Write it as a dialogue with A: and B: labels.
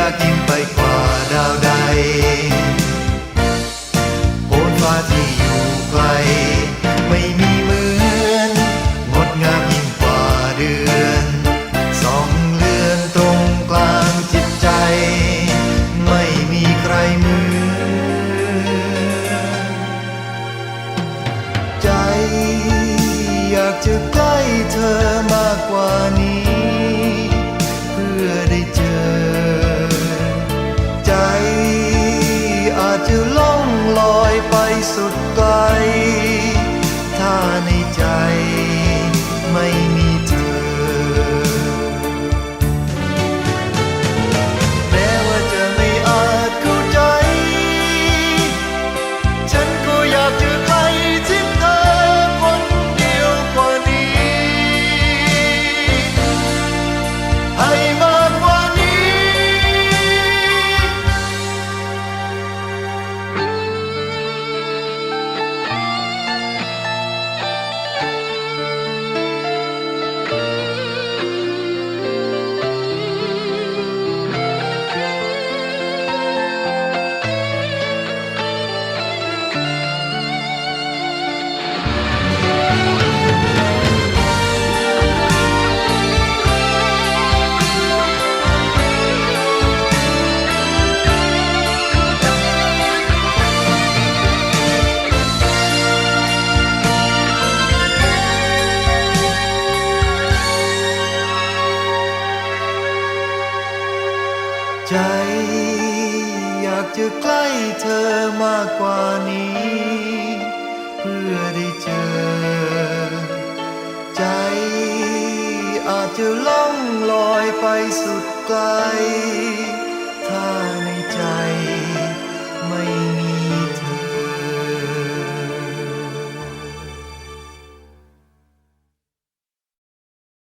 A: ากยิ่งไปกว่าดาวใดโอนฟ้าที่อยู่ไกลไม่มีเหมือนงดงามยิ่งกว่าเดือนส่องเลือนตรงกลางจิตใจไม่มีใครเหมือนใจอยากจะใกล้เธอมากกว่านี้เพื่อได้เจอใจอาจจะล่องลอยไปสุดไกลถ้าในใจไม่มีเธอแม้ว่าจะไม่อาจเข้าใจฉันก็อยากจะใกล้ชิดเธอคนเดียวกว่านี้ให้มากกว่านี้ใจอยากจะใกล้เธอมากกว่านี้เพื่อได้เจอใจอาจจะล่องลอยไปสุดไกล